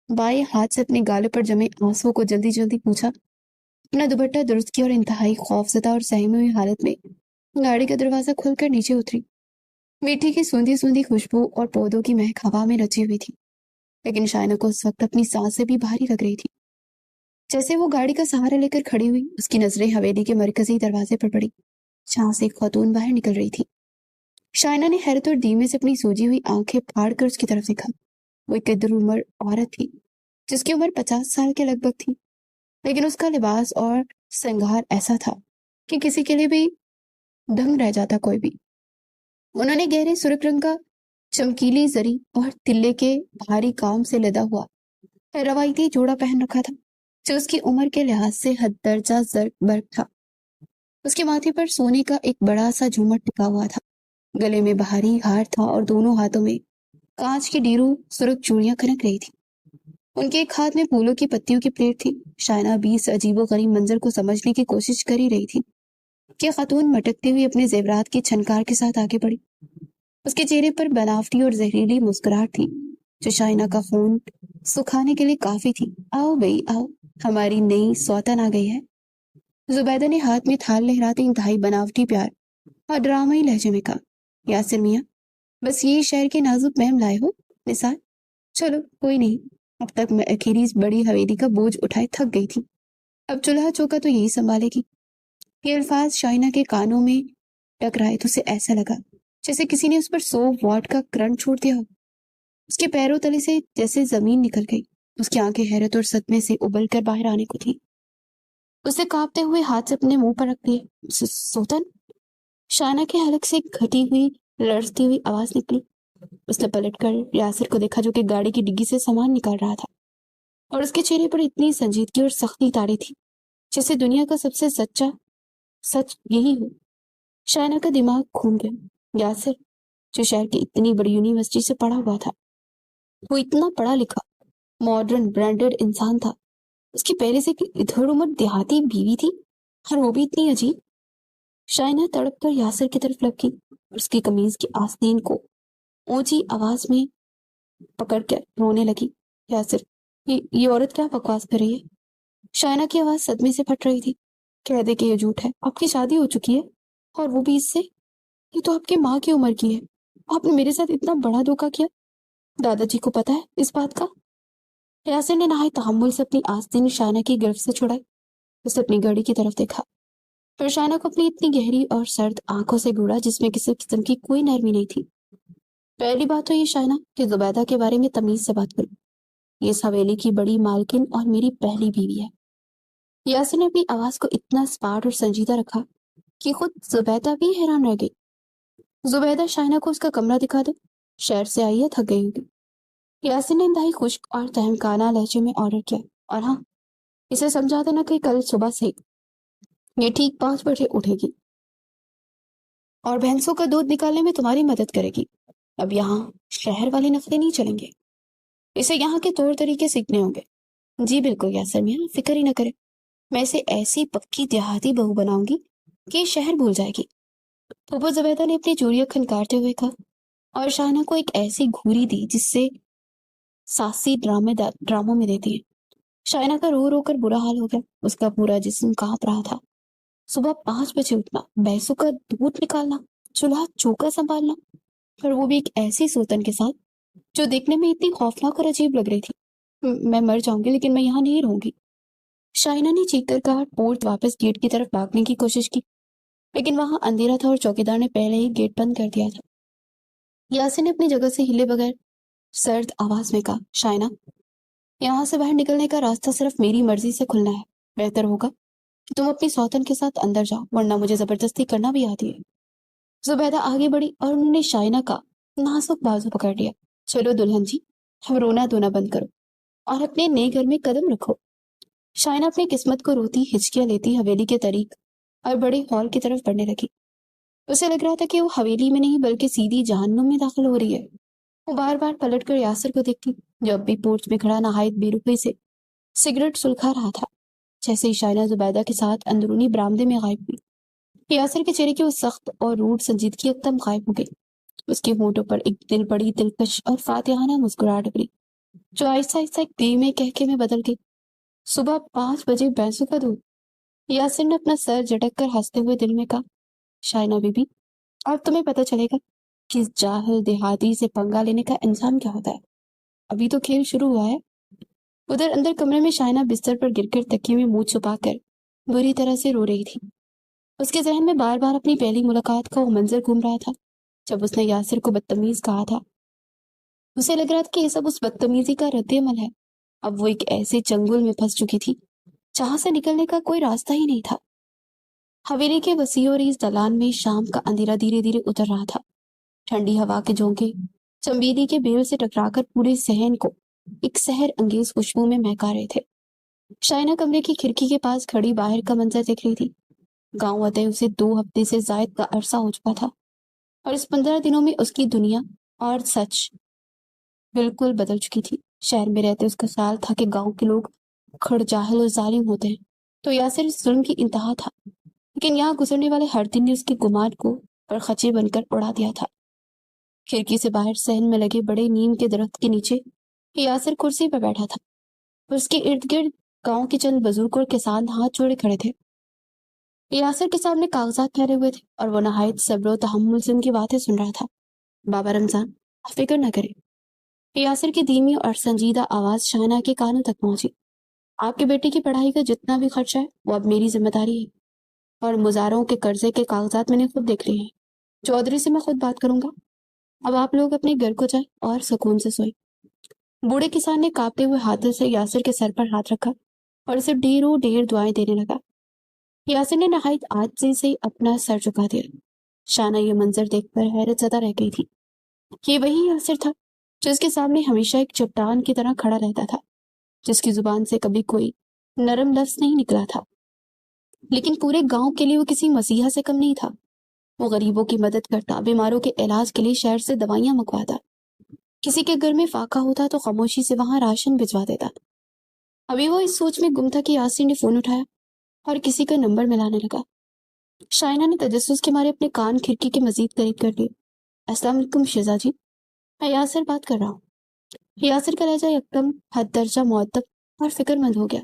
بائیں ہاتھ سے اپنے گالے پر جمے آنسو کو جلدی جلدی پوچھا، اپنا دوپٹہ درست کیا اور انتہائی خوفزدہ اور سہمی ہوئی حالت میں گاڑی کا دروازہ کھول کر نیچے اتری۔ میٹھی کی سوندھی سوندھی خوشبو اور پودوں کی مہک ہوا میں رچی ہوئی تھی، لیکن شائنہ کو اس وقت اپنی سانسیں بھی بھاری لگ رہی تھی۔ جیسے وہ گاڑی کا سہارا لے کر کھڑی ہوئی، اس کی نظریں حویلی کے مرکزی دروازے پر پڑی، جہاں سے ایک خاتون باہر نکل رہی تھی۔ شائنہ نے حیرت اور دھیمے سے اپنی سوجی ہوئی آنکھیں پھاڑ کر اس کی طرف دیکھا۔ وہ ایک قدر عمر عورت تھی، جس کی عمر 50 سال کے لگ بھگ تھی، لیکن اس کا لباس اور سنگار ایسا تھا کہ کسی کے لیے بھی دنگ رہ جاتا کوئی بھی۔ انہوں نے گہرے سرخ رنگ کا چمکیلی زری اور تلے کے بھاری کام سے لدا ہوا روایتی جوڑا پہن رکھا تھا، جو اس کی عمر کے لحاظ سے حد درجہ زرق برق تھا۔ اس کے ماتھے پر سونے کا ایک بڑا سا جھومر ٹکا ہوا تھا، گلے میں بھاری ہار تھا اور دونوں ہاتھوں میں کانچ کی ڈیرو سرخ چوڑیاں کھنک رہی تھی۔ ان کے ایک ہاتھ میں پھولوں کی پتیوں کی پلیٹ تھی۔ شائنہ بھی اس عجیب و غریب منظر کو سمجھنے کی کوشش کر ہی رہی تھی کہ خاتون مٹکتے ہوئے اپنے زیورات کی چھنکار کے ساتھ آگے بڑھی۔ اس کے چہرے پر بناوٹی اور زہریلی مسکراہٹ تھی جو شائنہ کا خون سکھانے کے لیے کافی تھی۔ آؤ بھئی آؤ، ہماری نئی سوتن آ گئی ہے، زبیدہ نے ہاتھ میں تھال لہراتے انتہائی بناوٹی پیار اور ڈرامائی لہجے میں کہا۔ یاسر میاں، بس یہ شہر کے نازک مہم لائے ہو؟ نثار، چلو کوئی نہیں، اب تک میں اکیلی اس بڑی حویلی کا بوجھ اٹھائے تھک گئی تھی، اب چولہا چوکا تو یہی سنبھالے گی۔ یہ الفاظ شائنہ کے کانوں میں ٹکرائے تو اسے ایسا لگا جیسے کسی نے اس پر 100 واٹ کا کرنٹ چھوڑ دیا ہو۔ اس کے پیروں تلے سے جیسے زمین نکل گئی۔ اس کی آنکھیں حیرت اور صدمے سے ابل کر باہر آنے کو تھی۔ اسے کانپتے ہوئے ہاتھ سے اپنے منہ پر رکھ لیے۔ سوتن؟ شائنہ کے حلق سے گھٹی ہوئی لرزتی ہوئی آواز نکلی۔ اس نے پلٹ کر یاسر کو دیکھا جو کہ گاڑی کی ڈگی سے سامان نکال رہا تھا، اور اس کے چہرے پر اتنی سنجیدگی اور سختی تاری تھی جیسے دنیا کا سب سے سچا سچ یہی ہو۔ شائنہ کا دماغ گھوم گیا۔ یاسر، جو شہر کی اتنی بڑی یونیورسٹی سے پڑھا ہوا تھا، وہ اتنا پڑھا لکھا ماڈرن برانڈڈ انسان تھا، اس کی پہلے سے ادھر عمر دیہاتی بیوی تھی، اور وہ بھی اتنی عجیب۔ شائنہ تڑپ کر یاسر کی طرف لپکی اور اس کی قمیض کی آستین کو اونچی آواز میں پکڑ کر رونے لگی۔ یاسر، یہ عورت کیا بکواس کر رہی ہے؟ شائنہ کی آواز صدمے سے پھٹ رہی تھی۔ کہہ دے کہ یہ جھوٹ ہے، آپ کی شادی ہو چکی ہے، اور وہ بھی اس سے؟ یہ تو آپ کی ماں کی عمر کی ہے، آپ نے میرے ساتھ اتنا بڑا دھوکا کیا، دادا جی کو پتا ہے اس بات کا؟ یاسر نے نہایت تحمل سے اپنی آستین شائنہ کی گرفت سے چھڑائی۔ اس نے اپنی گھڑی کی طرف دیکھا، پھر شائنہ کو اپنی اتنی گہری اور سرد آنکھوں سے گھورا جس میں کسی قسم کی کوئی نرمی نہیں تھی۔ پہلی بات تو یہ شائنہ کہ زبیدہ کے بارے میں تمیز سے بات کرو، یہ اس حویلی کی بڑی مالکن اور میری پہلی بیوی ہے۔ یاسر نے اپنی آواز کو اتنا اسپاٹ اور سنجیدہ رکھا کہ خود زبیدہ بھی حیران رہ گئی۔ زبیدہ، شائنہ کو اس کا کمرہ دکھا دو، شہر سے آئی ہے، تھک گئی ہوگی۔ یاسر نے انتہائی خشک اور تہمکانہ لہجے میں آرڈر کیا، اور ہاں، اسے سمجھا دینا کہ کل صبح سے یہ ٹھیک 5 بجے اٹھے گی اور بھینسوں کا دودھ نکالنے میں تمہاری مدد کرے گی۔ اب یہاں شہر والے نخرے نہیں چلیں گے، اسے یہاں کے طور طریقے سیکھنے ہوں گے۔ جی بالکل یاسر میاں، فکر ہی نہ کرے، میں اسے ایسی پکی دیہاتی بہو بناؤں گی کہ یہ شہر بھول جائے گی۔ پھوپھو زبیدہ نے اپنی چوڑیاں کھنکارتے ہوئے کہا، اور شائنہ کو ایک ایسی گھوری دی جس سے ساسی ڈراموں میں دیتی ہے۔ شائنہ کا رو رو کر برا حال ہو گیا، اس کا پورا جسم کانپ رہا تھا۔ صبح 5 بجے اٹھنا، بھینسوں کا دودھ نکالنا، چولہا چوکا سنبھالنا، اور وہ بھی ایک ایسی سوتن کے ساتھ جو دیکھنے میں اتنی خوفناک اور عجیب لگ رہی تھی۔ میں مر جاؤں گی لیکن میں یہاں نہیں رہوں گی۔ شائنہ نے چیخ کر کہا، پورت واپس گیٹ کی طرف بھاگنے کی کوشش کی، لیکن وہاں اندھیرا تھا اور چوکیدار نے پہلے ہی گیٹ بند کر دیا تھا۔ یاسر نے اپنی جگہ سے ہلے بغیر سرد آواز میں کہا، شائنہ، یہاں سے باہر نکلنے کا راستہ صرف میری مرضی سے کھلنا ہے۔ بہتر ہوگا کہ تم اپنی سوتن کے ساتھ اندر جاؤ، ورنہ مجھے زبردستی کرنا بھی آتی ہے۔ زبیدہ آگے بڑھی اور انہوں نے شائنہ کا نازک بازو پکڑ لیا۔ چلو دلہن جی، اب رونا دھونا بند کرو اور اپنے نئے گھر میں قدم رکھو۔ شائنہ اپنی قسمت کو روتی ہچکیاں لیتی حویلی کے طریق اور بڑے ہال کی طرف بڑھنے لگی۔ اسے لگ رہا تھا کہ وہ حویلی میں نہیں بلکہ سیدھی جہنم میں داخل ہو رہی ہے۔ وہ بار بار پلٹ کر یاسر کو دیکھتی جو اب بھی پورچ میں کھڑا نہایت بے رخی سے سگریٹ سلکھا رہا تھا۔ جیسے ہی شائنہ زبیدہ کے ساتھ اندرونی برآمدے میں غائب ہوئی، یاسر کے چہرے کی وہ سخت اور روڈ سنجیدگی ایک دم غائب ہو گئی۔ اس کے ہونٹوں پر ایک دل بڑی دلکش اور فاتحانہ مسکراہٹ ابھری جو آہستہ آہستہ ایک دھیمے کہکے میں بدل گئی۔ صبح 5 بجے بھینسوں کا دودھ؟ یاسر نے اپنا سر جھٹک کر ہنستے ہوئے دل میں کہا، شائنہ بی بی، اب تمہیں پتہ چلے گا کہ اس جاہل دیہاتی سے پنگا لینے کا انجام کیا ہوتا ہے۔ ابھی تو کھیل شروع ہوا ہے۔ ادھر اندر کمرے میں شائنہ بستر پر گر کر تکیے میں منہ چھپا کر بری طرح سے رو رہی تھی۔ اس کے ذہن میں بار بار اپنی پہلی ملاقات کا وہ منظر گھوم رہا تھا جب اس نے یاسر کو بدتمیز کہا تھا۔ اسے لگ رہا تھا کہ یہ سب اس بدتمیزی کا رد عمل ہے۔ اب وہ ایک ایسے چنگل میں پھنس چکی تھی جہاں سے نکلنے کا کوئی راستہ ہی نہیں تھا۔ حویلی کے وسیع و ریز دلان میں شام کا اندھیرا دھیرے دھیرے اتر رہا تھا۔ ٹھنڈی ہوا کے جھونکے چمبیلی کے بیل سے ٹکرا کر پورے صحن کو ایک سحر انگیز خوشبو میں مہکا رہے تھے۔ شائنہ کمرے کی کھڑکی کے پاس کھڑی باہر کا منظر دیکھ رہی تھی۔ گاؤں آتے اسے 2 ہفتے سے زائد کا عرصہ ہو چکا تھا، اور اس 15 دنوں میں اس کی دنیا اور سچ بالکل بدل چکی تھی۔ شہر میں رہتے اس کا خیال تھا کہ گاؤں کے لوگ کھڑ جاہل اور ظالم ہوتے ہیں، تو یاسر اس ظلم کی انتہا تھا، لیکن یہاں گزرنے والے ہر دن نے اس کے گمان کو پر خچے بن کر اڑا دیا تھا۔ کھڑکی سے باہر صحن میں لگے بڑے نیم کے درخت کے نیچے یاسر کرسی پر بیٹھا تھا، اور اس کے ارد گرد گاؤں کے چند بزرگ اور کسان ہاتھ جوڑے کھڑے تھے۔ یاسر کے سامنے کاغذات پھیلے ہوئے تھے اور وہ نہایت صبر و تحمل سے ان کی باتیں سن رہا تھا۔ بابا رمضان، آپ فکر نہ کریں۔ یاسر کی دھیمی اور سنجیدہ آواز شائنہ کے کانوں تک پہنچی۔ آپ کے بیٹے کی پڑھائی کا جتنا بھی خرچہ ہے وہ اب میری ذمہ داری ہے، اور مزاروں کے قرضے کے کاغذات میں نے خود دیکھ لیے ہیں۔ چودھری سے میں خود بات کروں گا۔ اب آپ لوگ اپنے گھر کو جائیں اور سکون سے سوئیں۔ بوڑھے کسان نے کانپتے ہوئے ہاتھوں سے یاسر کے سر پر ہاتھ رکھا اور اسے ڈھیروں ڈھیر دعائیں دینے لگا۔ یاسر نے نہایت عاجزی سے اپنا سر جھکا دیا۔ شائنہ یہ منظر دیکھ کر حیرت زدہ رہ گئی تھی۔ یہ وہی یاسر تھا جو اس کے سامنے ہمیشہ ایک چٹان کی طرح کھڑا رہتا تھا، جس کی زبان سے کبھی کوئی نرم لفظ نہیں نکلا تھا، لیکن پورے گاؤں کے لیے وہ کسی مسیحا سے کم نہیں تھا۔ وہ غریبوں کی مدد کرتا، بیماروں کے علاج کے لیے شہر سے دوائیاں منگواتا، کسی کے گھر میں فاقہ ہوتا تو خاموشی سے وہاں راشن بھجوا دیتا۔ ابھی وہ اس سوچ میں گم تھا کہ یاسر نے فون اٹھایا اور کسی کا نمبر ملانے لگا۔ شائنہ نے تجسس کے مارے اپنے کان کھڑکی کے مزید قریب کر لیے۔ السلام علیکم شہزاد جی، میں یاسر بات کر رہا ہوں۔ یاسر کا لہجہ یکدم حد درجہ مؤدب اور فکر مند ہو گیا۔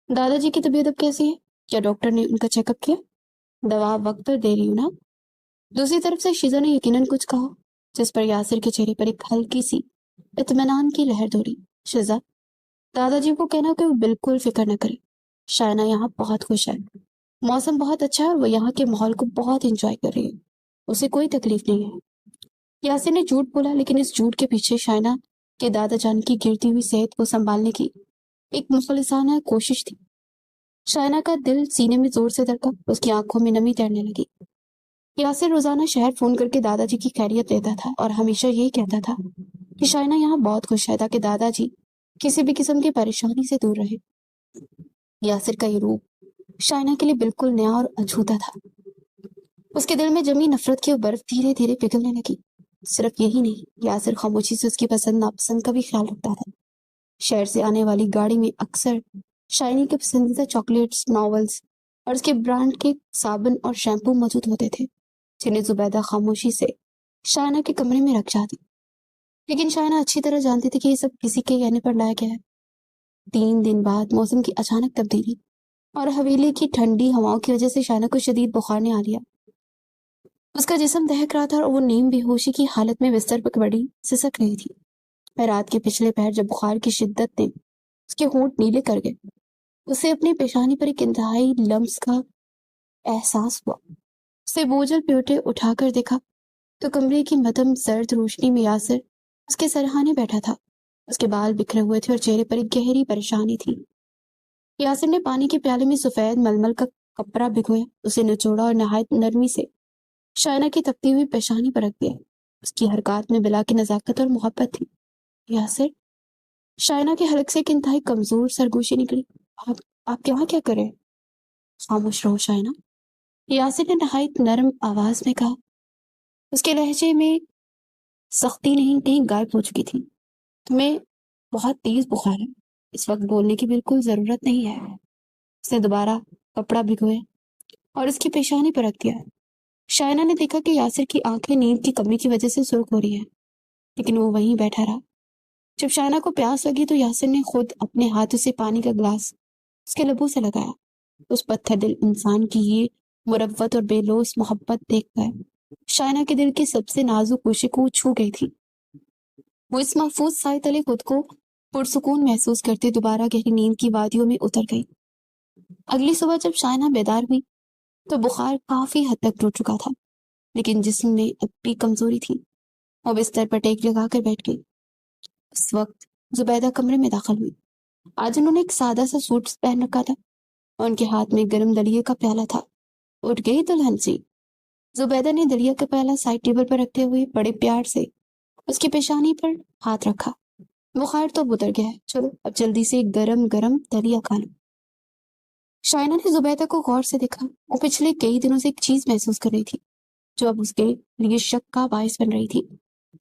دادا جی کی طبیعت اب کیسی ہے؟ کیا ڈاکٹر نے ان کا چیک اپ کیا؟ دوا وقت پر دے رہی ہوں نا؟ دوسری طرف سے شیزا نے یقیناً کچھ کہا، جس پر یاسر کے چہرے پر ایک ہلکی سی اطمینان کی لہر دوڑی۔ شیزا، دادا جی کو کہنا کہ وہ بالکل فکر نہ کرے، شائنہ یہاں بہت خوش ہے، موسم بہت اچھا ہے اور وہ یہاں کے ماحول کو بہت انجوائے کر رہی ہے، اسے کوئی تکلیف نہیں ہے۔ یاسر نے جھوٹ بولا، لیکن اس جھوٹ کے پیچھے شائنہ کے دادا جان کی گرتی ہوئی صحت کو سنبھالنے کی ایک مخلصانہ کوشش تھی۔ شائنہ کا دل سینے میں زور سے دھڑکا، اس کی آنکھوں میں نمی تیرنے لگی۔ یاسر روزانہ شہر فون کر کے دادا جی کی خیریت لیتا تھا اور ہمیشہ یہی کہتا تھا کہ شائنہ یہاں بہت خوش ہے تاکہ دادا جی کسی بھی قسم کی پریشانی سے دور رہے۔ یاسر کا یہ روپ شائنہ کے لیے بالکل نیا اور اچھوتا تھا۔ اس کے دل میں جمی نفرت کی وہ برف دھیرے دھیرے پگھلنے لگی۔ صرف یہی نہیں، یاسر خاموشی سے اس کی پسند ناپسند کا بھی خیال رکھتا تھا۔ شہر سے آنے والی گاڑی میں اکثر شائنی کے پسندیدہ چاکلیٹس، ناولز اور اس کے برانڈ کے صابن اور شیمپو موجود ہوتے تھے، جنہیں زبیدہ خاموشی سے شائنہ کے کمرے میں رکھ جاتی۔ لیکن شائنہ اچھی طرح جانتی تھی کہ یہ سب کسی کے کہنے پر لایا گیا ہے۔ 3 دن بعد موسم کی اچانک تبدیلی اور حویلی کی ٹھنڈی ہواؤں کی وجہ سے شائنہ کو شدید بخار نے آ لیا۔ اس کا جسم دہک رہا تھا اور وہ نیم بے ہوشی کی حالت میں بستر پر بڑی سسک رہی تھی۔ رات کے پچھلے پہر جب بخار کی شدت نے اس کے ہونٹ نیلے کر گئے، اسے اپنی پیشانی پر ایک انتہائی لمس کا احساس ہوا۔ اسے بوجھل پیوٹے اٹھا کر دیکھا تو کمرے کی مدھم زرد روشنی میں یاسر اس کے سرہانے بیٹھا تھا۔ اس کے بال بکھرے ہوئے تھے اور چہرے پر ایک گہری پریشانی تھی۔ یاسر نے پانی کے پیالے میں سفید ململ کا کپڑا بھگویا، اسے نچوڑا اور نہایت نرمی سے شائنہ کی تپتی ہوئی پیشانی پر رکھ دیا۔ اس کی حرکات میں بلا کی نزاکت اور محبت تھی۔ یاسر، شائنہ کے حلق سے ایک انتہائی کمزور سرگوشی نکلی۔ آپ کیا کر رہے ہیں؟ خاموش رہو شائنہ، یاسر نے نہایت نرم آواز میں کہا۔ اس کے لہجے میں سختی نہیں، کہیں غائب ہو چکی تھی۔ تمہیں بہت تیز بخار ہے، اس وقت بولنے کی بالکل ضرورت نہیں ہے۔ اس نے دوبارہ کپڑا بھگویا اور اس کی پیشانی پر رکھ دیا۔ شائنہ نے دیکھا کہ یاسر کی آنکھیں نیند کی کمی کی وجہ سے سرخ ہو رہی ہیں، لیکن وہ وہیں بیٹھا رہا۔ جب شائنہ کو پیاس لگی تو یاسر نے خود اپنے ہاتھوں سے پانی کا گلاس اس کے لبوں سے لگایا۔ اس پتھر دل انسان کی یہ مروت اور بے لوث محبت دیکھ کر شائنہ کے دل کی سب سے نازک گوشے کو چھو گئی تھی۔ وہ اس محفوظ سائے تلے خود کو پرسکون محسوس کرتے دوبارہ گہری نیند کی وادیوں میں اتر گئی۔ اگلی صبح جب شائنہ بیدار ہوئی تو بخار کافی حد تک ٹوٹ چکا تھا، لیکن جسم میں اب بھی کمزوری تھی۔ وہ بستر پر ٹیک لگا کر بیٹھ گئی۔ اس وقت زبیدہ کمرے میں داخل ہوئی۔ آج انہوں نے ایک سادہ سا سوٹ پہن رکھا تھا اور ان کے ہاتھ میں گرم دلیے کا پیالہ تھا۔ اٹھ گئی دلہن جی؟ زبیدہ نے دلیا کا پیالہ سائڈ ٹیبل پر رکھتے ہوئے بڑے پیار سے اس کی پیشانی پر ہاتھ رکھا۔ بخار تو اتر گیا ہے، چلو اب جلدی سے گرم گرم دلیا کھا لو۔ شائنہ نے زبیدہ کو غور سے دیکھا۔ وہ پچھلے کئی دنوں سے ایک چیز محسوس کر رہی تھی جو اب اس کے لیے شک کا باعث بن رہی تھی۔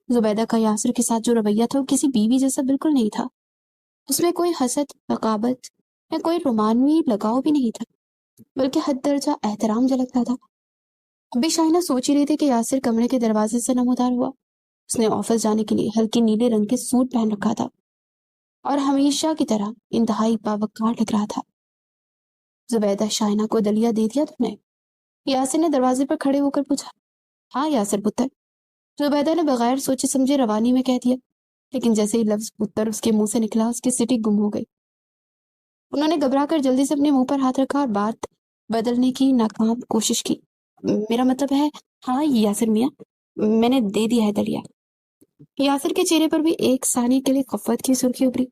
زبیدہ کا یاسر کے ساتھ جو رویہ تھا وہ کسی بیوی جیسا بالکل نہیں تھا۔ اس میں کوئی حسد، رقابت یا کوئی رومانوی لگاؤ بھی نہیں تھا، بلکہ حد درجہ احترام جھلکتا تھا۔ ابھی شائنہ سوچ ہی رہی تھی کہ یاسر کمرے کے دروازے سے نمودار ہوا۔ اس نے آفس جانے کے لیے ہلکے نیلے رنگ کے سوٹ پہن رکھا تھا اور ہمیشہ کی طرح انتہائی باوقار لگ رہا تھا۔ زبیدہ، شائنہ کو دلیا دے دیا تم نے؟ یاسر نے دروازے پر کھڑے ہو کر پوچھا۔ ہاں یاسر پتر، زبیدہ نے بغیر سوچے سمجھے روانی میں کہہ دیا، لیکن جیسے ہی لفظ پتر اس کے منہ سے نکلا اس کی سٹی گم ہو گئی۔ انہوں نے گھبرا کر جلدی سے اپنے منہ پر ہاتھ رکھا اور بات بدلنے کی ناکام کوشش کی۔ میرا مطلب ہے، ہاں یاسر میاں، میں نے دے دیا ہے دلیا۔ یاسر کے چہرے پر بھی ایک ثانیے کے لیے خفت کی سرخی ابھری۔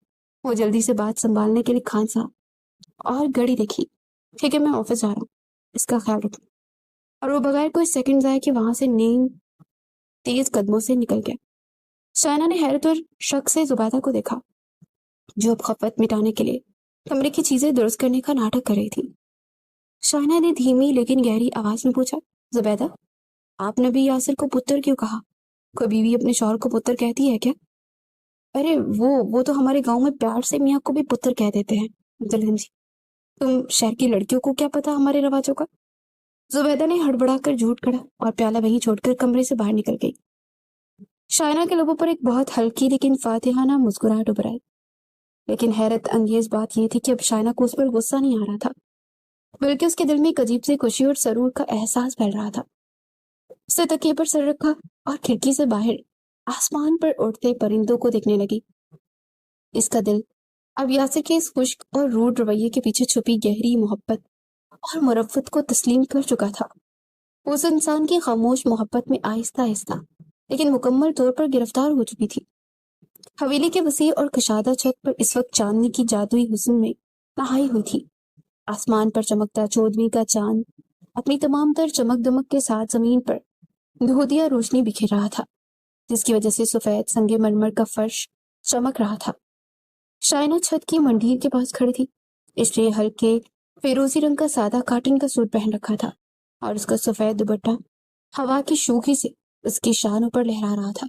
وہ جلدی سے بات سنبھالنے کے لیے کھانسا اور گھڑی دیکھی۔ ٹھیک ہے، میں آفس جا رہا ہوں، اس کا خیال رکھنا۔ اور وہ بغیر کوئی سیکنڈ ضائع کیے وہاں سے نیند تیز قدموں سے نکل گیا۔ شائنہ نے حیرت اور شک سے زبیدہ کو دیکھا، جو اب خفت مٹانے کے لیے کمرے کی چیزیں درست کرنے کا ناٹک کر رہی تھی۔ شائنہ نے دھیمی لیکن گہری آواز میں پوچھا، زبیدہ، آپ نے بھی یاسر کو پتر کیوں کہا؟ کوئی بیوی اپنے شوہر کو پتر کہتی ہے کیا؟ ارے وہ تو ہمارے گاؤں میں پیار سے میاں کو بھی پتر کہہ دیتے ہیں دلہن جی، تم شہر کی لڑکیوں کو کیا پتا ہمارے رواجوں کا؟ زبیدہ نے ہڑبڑا کر جھوٹ کڑا اور پیالہ وہیں چھوڑ کر کمرے سے باہر نکل گئی۔ شائنہ کے لبوں پر ایک بہت ہلکی لیکن فاتحانہ مسکراہٹ ابھر آئی، لیکن حیرت انگیز بات یہ تھی کہ اب شائنہ کو اس پر غصہ نہیں آ رہا تھا، بلکہ اس کے دل میں ایک عجیب سی خوشی اور سرور کا احساس پھیل رہا تھا۔ اس نے تکیے پر سر رکھا اور کھڑکی سے باہر آسمان پر اڑتے پرندوں کو دیکھنے لگی۔ اس کا دل اب یاسر کے اس خشک اور روڈ رویے کے پیچھے چھپی گہری محبت اور مروت کو تسلیم کر چکا تھا۔ اس انسان کی خاموش محبت میں آہستہ آہستہ لیکن مکمل طور پر گرفتار ہو چکی تھی۔ حویلی کے وسیع اور کشادہ چھت پر اس وقت چاندنی کی جادوئی حسن میں نہائی ہوئی تھی۔ آسمان پر چمکتا 14ویں کا چاند اپنی تمام تر چمک دمک کے ساتھ زمین پر دھودیا روشنی بکھیر رہا تھا، جس کی وجہ سے سفید سنگ مرمر کا فرش چمک رہا تھا۔ شائنہ چھت کی منڈیر کے پاس کھڑی تھی، اس لیے ہلکے فیروزی رنگ کا سادہ کاٹن کا سوٹ پہن رکھا تھا اور اس کا سفید دوپٹہ ہوا کی شوخی سے اس کی شانوں پر لہرا رہا تھا۔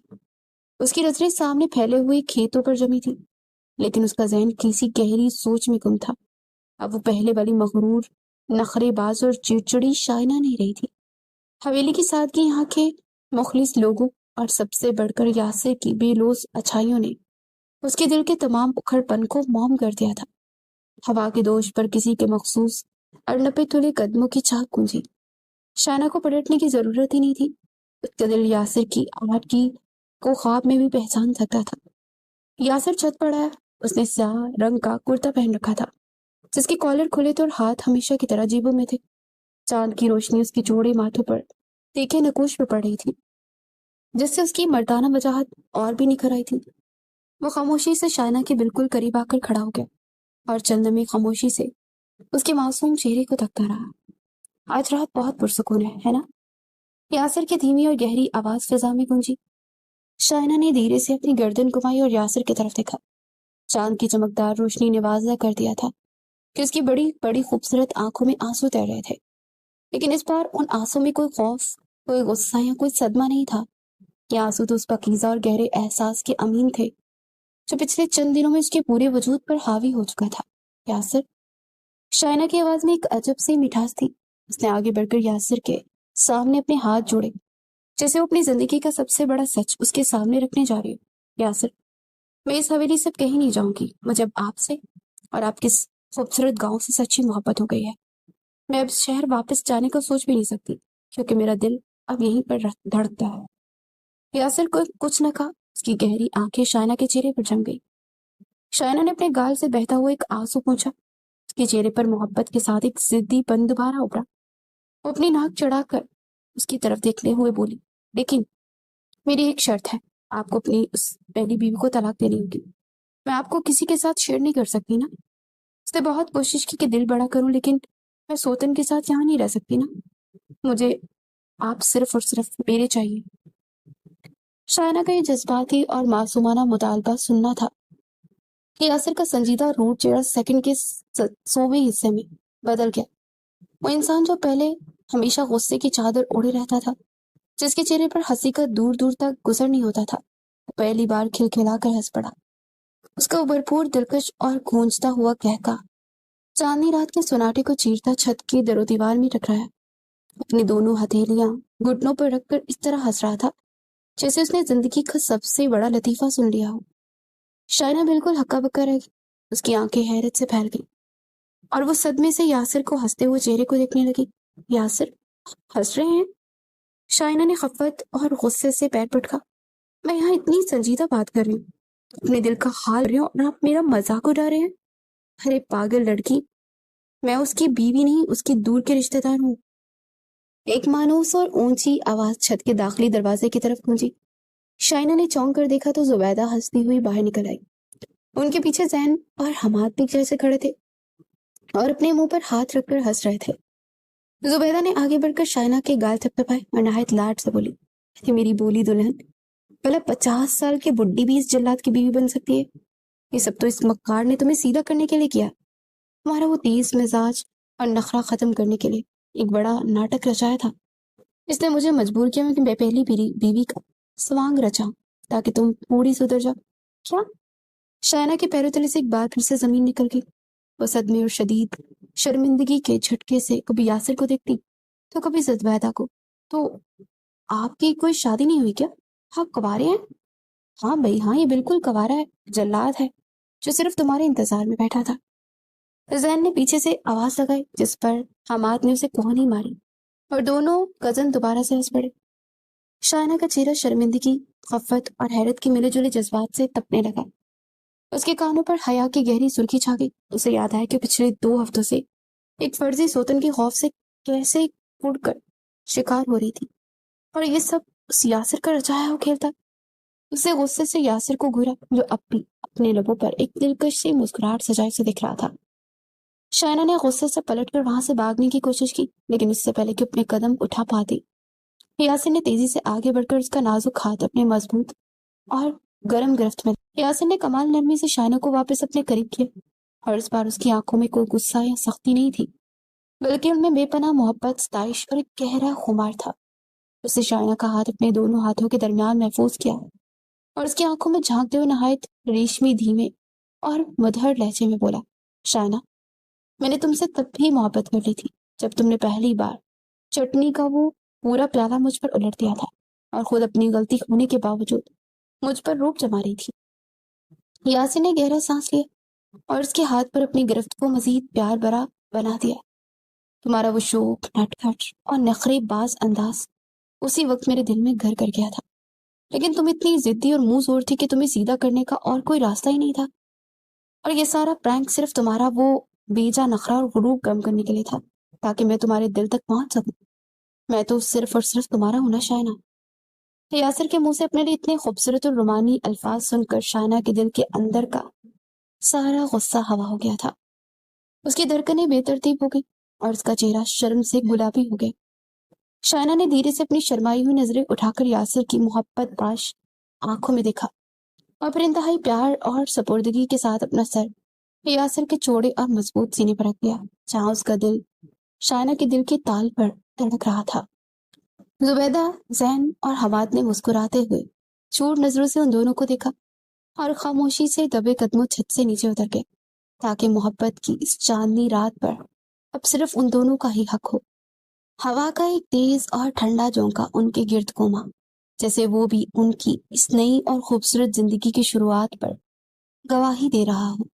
اس کی نظریں سامنے پھیلے ہوئے کھیتوں پر جمی تھی، لیکن اس کا ذہن کسی گہری سوچ میں گم تھا۔ اب وہ پہلے والی مغرور، نخرے باز اور چڑچڑی شائنہ نہیں رہی تھی۔ حویلی کی سادگی، یہاں کے مخلص لوگوں اور سب سے بڑھ کر یاسر کی بے لوث اچھائیوں نے اس کے دل کے تمام اکھڑ پن کو موم کر دیا تھا۔ ہوا کے دوش پر کسی کے مخصوص اور نپے تلے قدموں کی چاک گونجی۔ شائنہ کو پلٹنے کی ضرورت ہی نہیں تھی، اس کا دل یاسر کی آہٹ کی کو خواب میں بھی پہچان سکتا تھا۔ یاسر چھت پر آیا۔ اس نے سیاہ رنگ کا کرتا پہن رکھا تھا، جس کے کالر کھلے تھے اور ہاتھ ہمیشہ کی طرح جیبوں میں تھے۔ چاند کی روشنی اس کے چوڑے ماتھوں پر تیکھے نقوش پہ پڑ رہی تھی، جس سے اس کی مردانہ وجاہت اور بھی نکھر آئی تھی۔ وہ خاموشی سے شائنہ کے بالکل قریب آ کر کھڑا ہو گیا اور چند لمحے خاموشی سے اس کے معصوم چہرے کو تکتا رہا۔ آج رات بہت پرسکون ہے نا؟ یاسر کی دھیمی اور گہری آواز فضا میں گونجی۔ شائنہ نے دھیرے سے اپنی گردن گھمائی اور یاسر کی طرف دیکھا۔ چاند کی چمکدار روشنی نے واضح کر دیا تھا کہ اس کی بڑی بڑی خوبصورت آنکھوں میں آنسو تیر رہے تھے، لیکن اس بار ان آنسوں میں کوئی خوف، کوئی غصہ یا کوئی صدمہ نہیں تھا۔ یہ آنسو تو اس پاکیزہ اور گہرے احساس کے امین تھے جو پچھلے چند دنوں میں اس کے پورے وجود پر حاوی ہو چکا تھا۔ یاسر، شائنہ کی آواز میں ایک عجب سی مٹھاس تھی۔ اس نے آگے بڑھ کر یاسر کے سامنے اپنے ہاتھ جوڑے، جیسے وہ اپنی زندگی کا سب سے بڑا سچ اس کے سامنے رکھنے جا رہی ہو۔ یاسر، میں اس حویلی سے کہیں نہیں جاؤں گی، مجھے اب آپ سے اور آپ کے خوبصورت گاؤں سے سچی محبت ہو گئی ہے۔ میں اب شہر واپس جانے کا سوچ بھی نہیں سکتی، کیونکہ میرا دل اب یہیں پر دھڑکتا ہے۔ یاسر کو کچھ نہ کہا، اس کی گہری آنکھیں شائنہ کے چہرے پر جم گئی۔ شائنہ نے اپنے گال سے بہتا ہوا ایک آنسو پوچھا۔ اس کے چہرے پر محبت کے ساتھ ایک ضدی پن دوبارہ ابھرا۔ وہ اپنی ناک چڑھا کر اس کی طرف دیکھتے ہوئے بولی، لیکن میری ایک شرط ہے، آپ کو اپنی اس پہلی بیوی کو طلاق دینی ہوگی۔ میں آپ کو کسی کے ساتھ شیئر نہیں کر سکتی نا۔ اس نے بہت کوشش کی کہ دل بڑا کروں، لیکن میں سوتن کے ساتھ یہاں نہیں رہ سکتی نا۔ مجھے آپ صرف اور صرف میرے چاہیے۔ شائنہ کا یہ جذباتی اور معصومانہ مطالبہ سننا تھا کہ یاسر کا سنجیدہ روٹ چہرہ سیکنڈ کے 100ویں حصے میں بدل گیا۔ وہ انسان جو پہلے ہمیشہ غصے کی چادر اوڑھے رہتا تھا، جس کے چہرے پر ہنسی کا دور دور تک گزر نہیں ہوتا تھا، پہلی بار کھلکھلا کر ہنس پڑا۔ اس کا بھرپور دلکش اور گونجتا ہوا کہکا چاندنی رات کے سناٹے کو چیرتا چھت کے در و دیوار میں ٹکرایا۔ اپنی دونوں ہتھیلیاں گھٹنوں پر رکھ کر اس طرح ہنس رہا تھا جیسے اس نے زندگی کا سب سے بڑا لطیفہ سن لیا ہو۔ شائنہ بالکل ہکا بکا رہ گئی، اس کی آنکھیں حیرت سے پھیل گئی اور وہ صدمے سے یاسر کو ہنستے ہوئے چہرے کو دیکھنے لگی۔ یاسر، ہنس رہے ہیں؟ شائنہ نے خفت اور غصے سے پیر پٹکا۔ میں یہاں اتنی سنجیدہ بات کر رہی ہوں، اپنے دل کا حال کر رہی ہوں اور آپ میرا مذاق اڑا رہے ہیں؟ ارے پاگل لڑکی، میں اس کی بیوی نہیں، اس کی دور کے رشتہ دار ہوں۔ ایک مانوس اور اونچی آواز چھت کے داخلی دروازے کی طرف گونجی۔ شائنہ نے چونک کر دیکھا تو زبیدہ ہنستی ہوئی باہر نکل آئی۔ ان کے پیچھے زین اور حماد بھی جیسے کھڑے تھے اور اپنے منہ پر ہاتھ رکھ کر ہنس رہے تھے۔ زبیدہ نے آگے بڑھ کر شائنہ کے گال تھپتھپائے اور نہایت لاڈ سے بولی، میری بولی دلہن، بھلا 50 سال کی بڈھی بھی اس جلاد کی بیوی بن سکتی ہے؟ یہ سب تو اس مکار نے تمہیں سیدھا کرنے کے لیے کیا۔ تمہارا وہ تیز مزاج اور نخرہ ختم کرنے کے لیے ایک بڑا ناٹک رچایا تھا۔ اس نے مجھے مجبور کیا کہ میں پہلی بیوی کا سوانگ رچاؤں تاکہ تم تھوڑی سدھر جاؤ۔ کیا؟ شائنہ کے پیروں تلے سے ایک بار پھر سے زمین نکل گئی۔ وہ صدمے اور شدید شرمندگی کے جھٹکے سے کبھی یاسر کو دیکھتی تو کبھی زبیدہ کو۔ تو آپ کی کوئی شادی نہیں ہوئی کیا؟ آپ کنوارے ہیں؟ ہاں بھائی ہاں، یہ بالکل کنوارا ہے، جلاد ہے جو صرف تمہارے انتظار میں بیٹھا تھا۔ زین نے پیچھے سے آواز لگائی جس پر حماد نے اسے کوہنی ماری اور دونوں کزن دوبارہ سے ہنس پڑے۔ شائنہ کا چہرہ شرمندگی، خفت اور حیرت کے ملے جلے جذبات سے تپنے لگا۔ اس کے کانوں پر حیا کی گہری سرخی چھا گئی۔ اسے یاد آیا کہ پچھلے 2 ہفتوں سے ایک فرضی سوتن کے خوف سے کیسے اڑ کر شکار ہو رہی تھی، اور یہ سب اس یاسر کا رچایا ہوا کھیل تھا۔ اسے غصے سے یاسر کو گھورا جو اب بھی اپنے لبوں پر ایک دلکش سی مسکراہٹ سجائے سے دکھ رہا تھا۔ شائنہ نے غصے سے پلٹ کر وہاں سے بھاگنے کی کوشش کی، لیکن اس سے پہلے کہ اپنے قدم اٹھا پاتی، یاسر نے تیزی سے آگے بڑھ کر اس کا نازک ہاتھ اپنے مضبوط اور گرم گرفت میں۔ یاسر نے کمال نرمی سے شائنہ کو واپس اپنے قریب کیا، اور اس بار اس کی آنکھوں میں کوئی غصہ یا سختی نہیں تھی، بلکہ ان میں بے پناہ محبت، ستائش اور ایک گہرا خمار تھا۔ اس نے شائنہ کا ہاتھ اپنے دونوں ہاتھوں کے درمیان محفوظ کیا اور اس کی آنکھوں میں جھانکتے ہوئے نہایت ریشمی دھیمے اور مدھر لہجے میں بولا، شائنہ، میں نے تم سے تب بھی محبت کر لی تھی جب تم نے پہلی بار چٹنی کا وہ پورا پیالہ مجھ پر الٹ دیا تھا اور خود اپنی غلطی ہونے کے باوجود مجھ پر روب جما رہی تھی۔ یاسر نے گہرا سانس لیا اور اس کے ہاتھ پر اپنی گرفت کو مزید پیار بھرا بنا دیا۔ تمہارا وہ شوق، نٹکھٹ اور نخرے باز انداز اسی وقت میرے دل میں گھر کر گیا تھا، لیکن تم اتنی ضدی اور منہ زور تھی کہ تمہیں سیدھا کرنے کا اور کوئی راستہ ہی نہیں تھا، اور یہ سارا پرینک صرف تمہارا وہ بیجا نخرہ اور غرور کم کرنے کے لیے تھا تاکہ میں تمہارے دل تک پہنچ سکوں۔ میں تو صرف اور صرف تمہارا ہونا شائنہ۔ یاسر کے منہ سے اپنے لیے اتنے خوبصورت اور رومانی الفاظ سن کر شائنہ کے دل کے اندر کا سارا غصہ ہوا ہو گیا تھا۔ اس کی دھڑکنیں بے ترتیب ہو گئی اور اس کا چہرہ شرم سے گلابی ہو گیا۔ شائنہ نے دھیرے سے اپنی شرمائی ہوئی نظریں اٹھا کر یاسر کی محبت باش آنکھوں میں دیکھا اور پھر انتہائی پیار اور سپردگی کے ساتھ اپنا سر یاسر کے چوڑے اور مضبوط سینے پر رکھ دیا، جہاں اس کا دل شائنہ کے دل کے تال پر دھڑک رہا تھا۔ زبیدہ، زین اور حماد نے مسکراتے ہوئے چور نظروں سے ان دونوں کو دیکھا اور خاموشی سے دبے قدموں چھت سے نیچے اتر گئے تاکہ محبت کی اس چاندنی رات پر اب صرف ان دونوں کا ہی حق ہو۔ ہوا کا ایک تیز اور ٹھنڈا جھونکا ان کے گرد گھوما، جیسے وہ بھی ان کی اس نئی اور خوبصورت زندگی کی شروعات پر گواہی دے رہا ہو۔